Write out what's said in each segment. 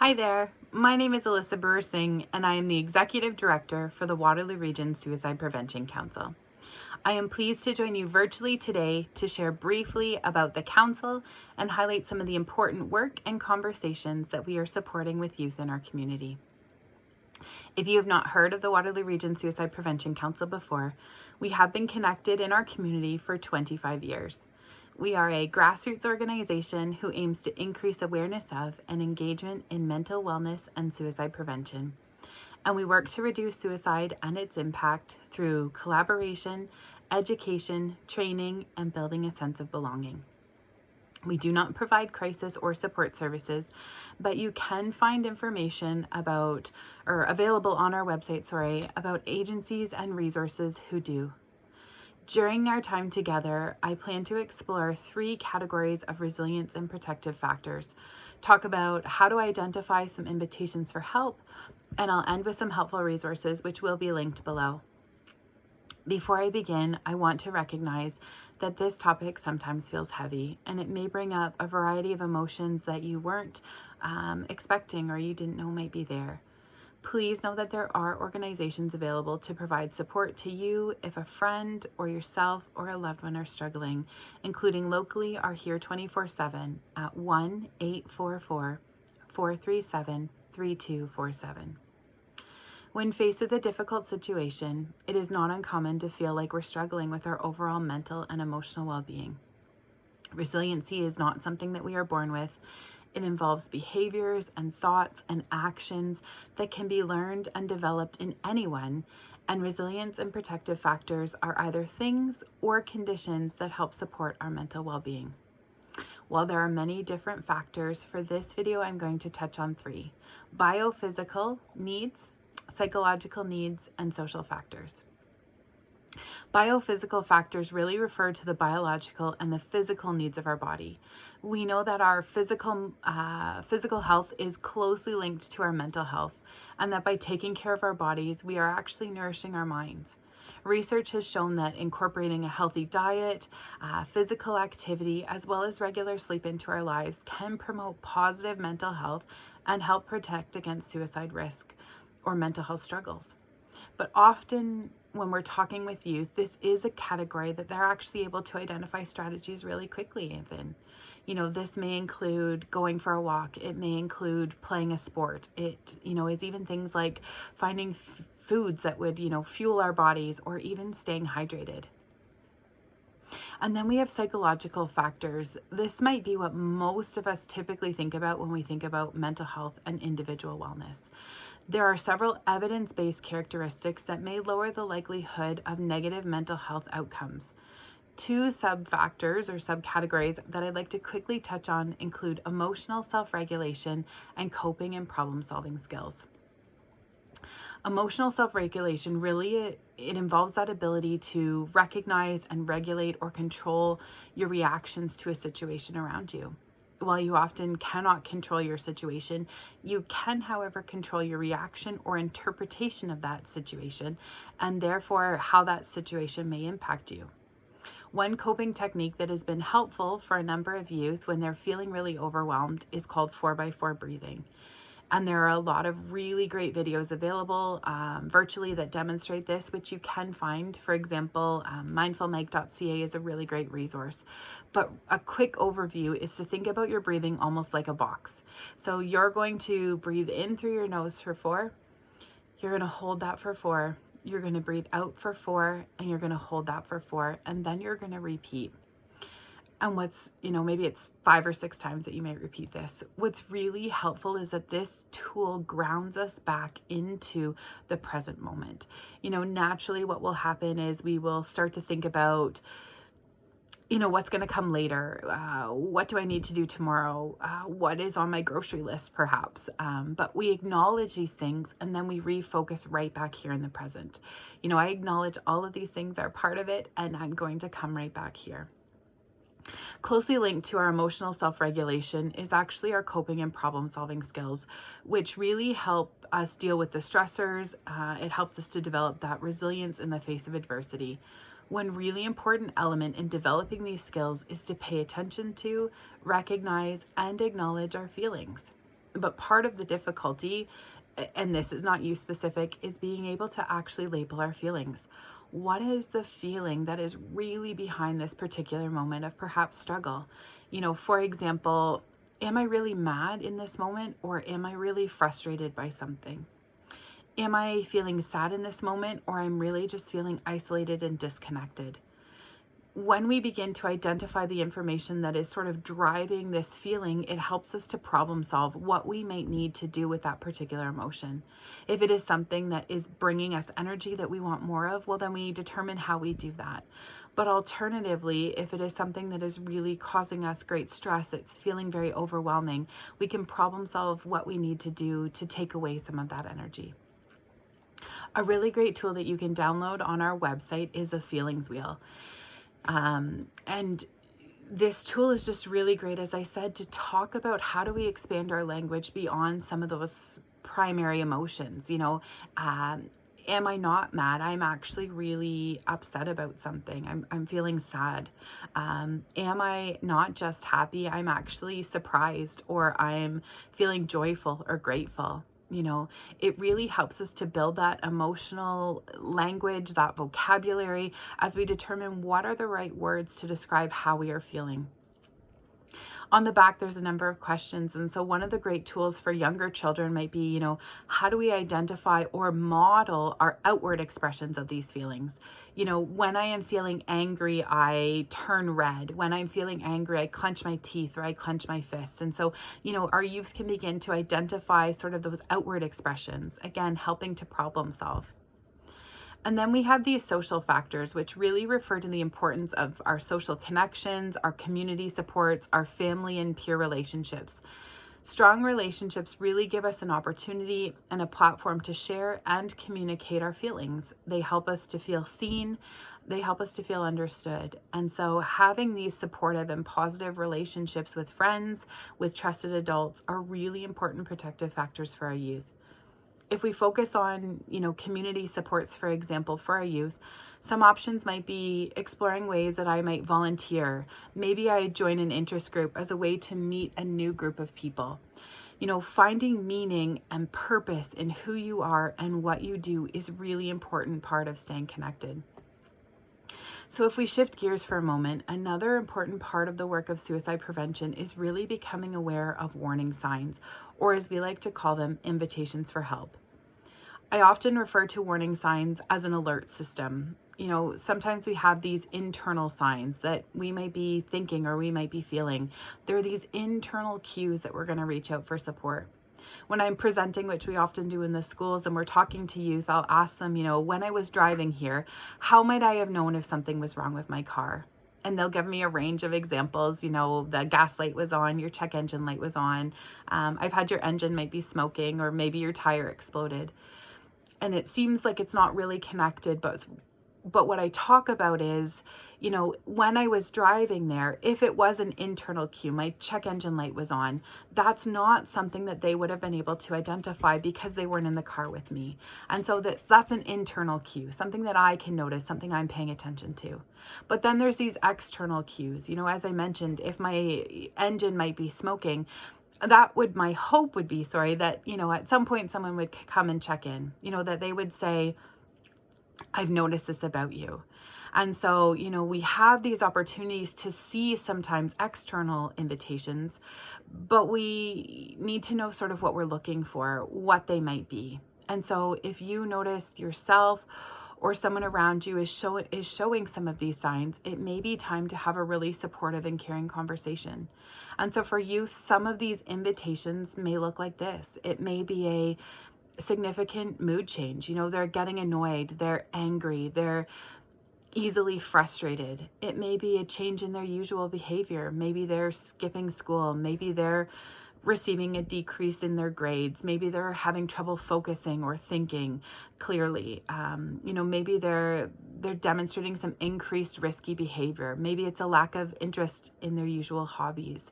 Hi there, my name is Alyssa Brewer-Singh and I am the Executive Director for the Waterloo Region Suicide Prevention Council. I am pleased to join you virtually today to share briefly about the Council and highlight some of the important work and conversations that we are supporting with youth in our community. If you have not heard of the Waterloo Region Suicide Prevention Council before, we have been connected in our community for 25 years. We are a grassroots organization who aims to increase awareness of and engagement in mental wellness and suicide prevention. And we work to reduce suicide and its impact through collaboration, education, training, and building a sense of belonging. We do not provide crisis or support services, but you can find information available on our website, about agencies and resources who do. During our time together, I plan to explore 3 categories of resilience and protective factors, talk about how to identify some invitations for help, and I'll end with some helpful resources which will be linked below. Before I begin, I want to recognize that this topic sometimes feels heavy and it may bring up a variety of emotions that you weren't expecting or you didn't know might be there. Please know that there are organizations available to provide support to you if a friend or yourself or a loved one are struggling, including locally our Here 24/7 at 1-844-437-3247. When faced with a difficult situation, it is not uncommon to feel like we're struggling with our overall mental and emotional well-being. Resiliency is not something that we are born with. It involves behaviors and thoughts and actions that can be learned and developed in anyone, and resilience and protective factors are either things or conditions that help support our mental well-being. While there are many different factors, for this video I'm going to touch on 3: biophysical needs, psychological needs, and social factors. Biophysical factors really refer to the biological and the physical needs of our body. We know that our physical health is closely linked to our mental health, and that by taking care of our bodies, we are actually nourishing our minds. Research has shown that incorporating a healthy diet, physical activity, as well as regular sleep into our lives can promote positive mental health and help protect against suicide risk or mental health struggles. But often when we're talking with youth, this is a category that they're actually able to identify strategies really quickly in. This may include going for a walk. It may include playing a sport. It, is even things like finding foods that would, fuel our bodies, or even staying hydrated. And then we have psychological factors. This might be what most of us typically think about when we think about mental health and individual wellness. There are several evidence-based characteristics that may lower the likelihood of negative mental health outcomes. 2 sub-factors or subcategories that I'd like to quickly touch on include emotional self-regulation and coping and problem-solving skills. Emotional self-regulation it involves that ability to recognize and regulate or control your reactions to a situation around you. While you often cannot control your situation, you can, however, control your reaction or interpretation of that situation, and therefore how that situation may impact you. One coping technique that has been helpful for a number of youth when they're feeling really overwhelmed is called 4x4 breathing. And there are a lot of really great videos available virtually that demonstrate this, which you can find. For example, mindfulmag.ca is a really great resource. But a quick overview is to think about your breathing almost like a box. So you're going to breathe in through your nose for 4. You're going to hold that for 4. You're going to breathe out for 4, and you're going to hold that for 4, and then you're going to repeat. And maybe it's 5 or 6 times that you may repeat this. What's really helpful is that this tool grounds us back into the present moment. Naturally what will happen is we will start to think about, what's going to come later. What do I need to do tomorrow? What is on my grocery list, perhaps? But we acknowledge these things and then we refocus right back here in the present. I acknowledge all of these things are part of it, and I'm going to come right back here. Closely linked to our emotional self-regulation is actually our coping and problem-solving skills, which really help us deal with the stressors. It helps us to develop that resilience in the face of adversity. One really important element in developing these skills is to pay attention to, recognize, and acknowledge our feelings. But part of the difficulty, and this is not you specific, is being able to actually label our feelings. What is the feeling that is really behind this particular moment of perhaps struggle? For example, am I really mad in this moment, or am I really frustrated by something? Am I feeling sad in this moment, or I'm really just feeling isolated and disconnected? When we begin to identify the information that is sort of driving this feeling, it helps us to problem solve what we might need to do with that particular emotion. If it is something that is bringing us energy that we want more of, well, then we determine how we do that. But alternatively, if it is something that is really causing us great stress, it's feeling very overwhelming, we can problem solve what we need to do to take away some of that energy. A really great tool that you can download on our website is a feelings wheel. And this tool is just really great, as I said, to talk about how do we expand our language beyond some of those primary emotions. Am I not mad? I'm actually really upset about something. I'm feeling sad. Am I not just happy? I'm actually surprised, or I'm feeling joyful or grateful. It really helps us to build that emotional language, that vocabulary, as we determine what are the right words to describe how we are feeling. On the back, there's a number of questions. And so one of the great tools for younger children might be, how do we identify or model our outward expressions of these feelings? When I am feeling angry, I turn red. When I'm feeling angry, I clench my teeth or I clench my fists. And so, our youth can begin to identify sort of those outward expressions, again, helping to problem solve. And then we have these social factors, which really refer to the importance of our social connections, our community supports, our family and peer relationships. Strong relationships really give us an opportunity and a platform to share and communicate our feelings. They help us to feel seen. They help us to feel understood. And so having these supportive and positive relationships with friends, with trusted adults, are really important protective factors for our youth. If we focus on, community supports, for example, for our youth, some options might be exploring ways that I might volunteer. Maybe I join an interest group as a way to meet a new group of people. Finding meaning and purpose in who you are and what you do is really important part of staying connected. So if we shift gears for a moment, another important part of the work of suicide prevention is really becoming aware of warning signs, or as we like to call them, invitations for help. I often refer to warning signs as an alert system. Sometimes we have these internal signs that we might be thinking or we might be feeling. There are these internal cues that we're going to reach out for support. When I'm presenting, which we often do in the schools, and we're talking to youth, I'll ask them, when I was driving here, how might I have known if something was wrong with my car? And they'll give me a range of examples. The gas light was on, your check engine light was on. I've had your engine might be smoking, or maybe your tire exploded. And it seems like it's not really connected, but what I talk about is, when I was driving there, if it was an internal cue, my check engine light was on, that's not something that they would have been able to identify because they weren't in the car with me. And so that's an internal cue, something that I can notice, something I'm paying attention to. But then there's these external cues. As I mentioned, if my engine might be smoking, my hope would be, that, at some point someone would come and check in, that they would say, I've noticed this about you. And so, we have these opportunities to see sometimes external invitations, but we need to know sort of what we're looking for, what they might be. And so if you notice yourself or someone around you is showing some of these signs, it may be time to have a really supportive and caring conversation. And so for youth, some of these invitations may look like this. It may be a significant mood change. They're getting annoyed, they're angry, they're easily frustrated. It may be a change in their usual behavior. Maybe they're skipping school. Maybe they're receiving a decrease in their grades. Maybe they're having trouble focusing or thinking clearly. Maybe they're demonstrating some increased risky behavior. Maybe it's a lack of interest in their usual hobbies.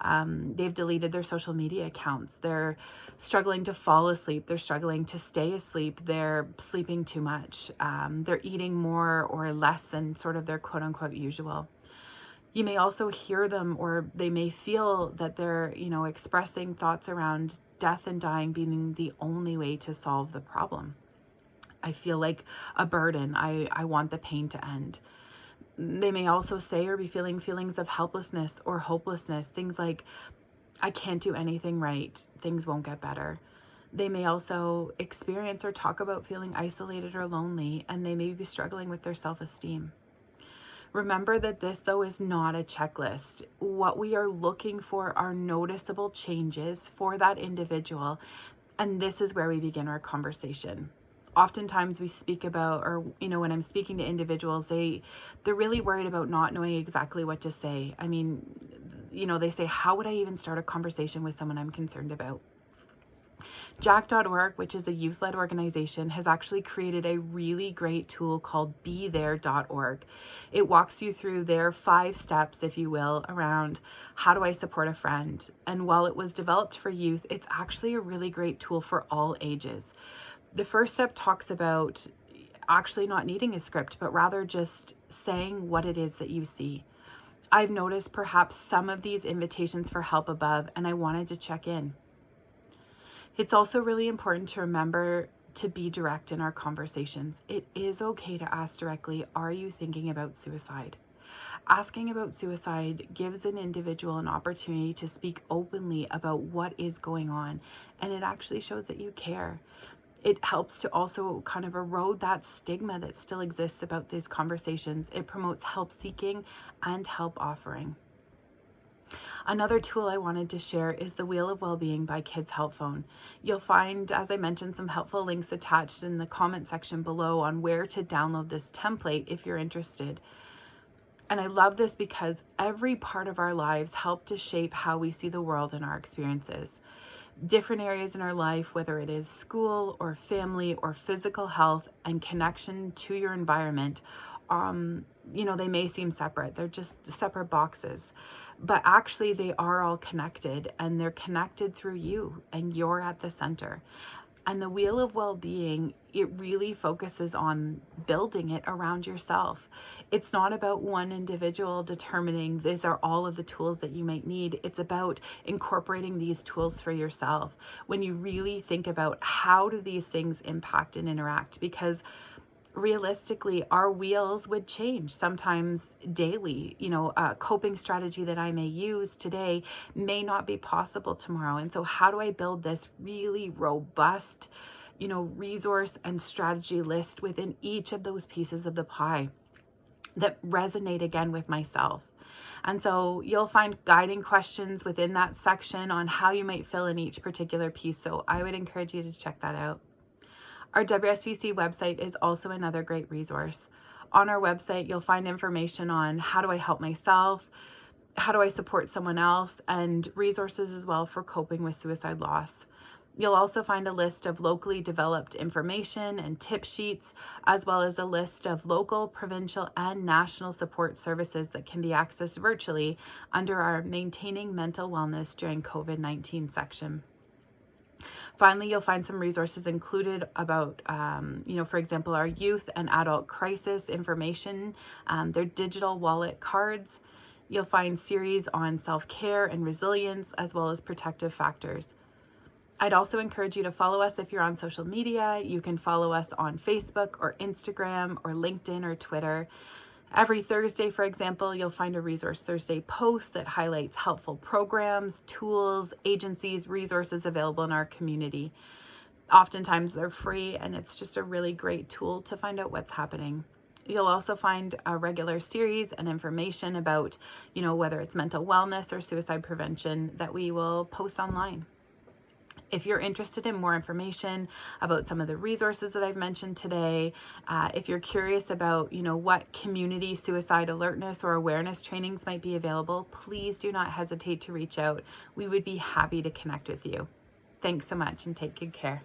They've deleted their social media accounts. They're struggling to fall asleep. They're struggling to stay asleep. They're sleeping too much. They're eating more or less than sort of their quote unquote usual. You may also hear them, or they may feel that they're, expressing thoughts around death and dying being the only way to solve the problem. I feel like a burden. I want the pain to end. They may also say or be feeling feelings of helplessness or hopelessness, things like, I can't do anything right, things won't get better. They may also experience or talk about feeling isolated or lonely, and they may be struggling with their self-esteem. Remember that this, though, is not a checklist. What we are looking for are noticeable changes for that individual, and this is where we begin our conversation. Oftentimes we speak about, or, when I'm speaking to individuals, they're really worried about not knowing exactly what to say. I mean, they say, how would I even start a conversation with someone I'm concerned about? Jack.org, which is a youth-led organization, has actually created a really great tool called BeThere.org. It walks you through their 5 steps, if you will, around how do I support a friend. And while it was developed for youth, it's actually a really great tool for all ages. The first step talks about actually not needing a script, but rather just saying what it is that you see. I've noticed perhaps some of these invitations for help above, and I wanted to check in. It's also really important to remember to be direct in our conversations. It is okay to ask directly, are you thinking about suicide? Asking about suicide gives an individual an opportunity to speak openly about what is going on, and it actually shows that you care. It helps to also kind of erode that stigma that still exists about these conversations. It promotes help seeking and help offering. Another tool I wanted to share is the Wheel of Wellbeing by Kids Help Phone. You'll find, as I mentioned, some helpful links attached in the comment section below on where to download this template if you're interested. And I love this because every part of our lives help to shape how we see the world and our experiences. Different areas in our life, whether it is school or family or physical health and connection to your environment, they may seem separate. They're just separate boxes, but actually they are all connected, and they're connected through you, and you're at the center. And the Wheel of Well-Being, it really focuses on building it around yourself. It's not about one individual determining these are all of the tools that you might need. It's about incorporating these tools for yourself. When you really think about how do these things impact and interact, because realistically, our wheels would change sometimes daily. A coping strategy that I may use today may not be possible tomorrow. And so how do I build this really robust, resource and strategy list within each of those pieces of the pie that resonate again with myself? And so you'll find guiding questions within that section on how you might fill in each particular piece. So I would encourage you to check that out. Our WSBC website is also another great resource. On our website, you'll find information on how do I help myself, how do I support someone else, and resources as well for coping with suicide loss. You'll also find a list of locally developed information and tip sheets, as well as a list of local, provincial, and national support services that can be accessed virtually under our Maintaining Mental Wellness During COVID-19 section. Finally, you'll find some resources included about, for example, our youth and adult crisis information, their digital wallet cards. You'll find series on self-care and resilience, as well as protective factors. I'd also encourage you to follow us if you're on social media. You can follow us on Facebook or Instagram or LinkedIn or Twitter. Every Thursday, for example, you'll find a Resource Thursday post that highlights helpful programs, tools, agencies, resources available in our community. Oftentimes they're free, and it's just a really great tool to find out what's happening. You'll also find a regular series and information about, whether it's mental wellness or suicide prevention that we will post online. If you're interested in more information about some of the resources that I've mentioned today, if you're curious about, what community suicide alertness or awareness trainings might be available, please do not hesitate to reach out. We would be happy to connect with you. Thanks so much, and take good care.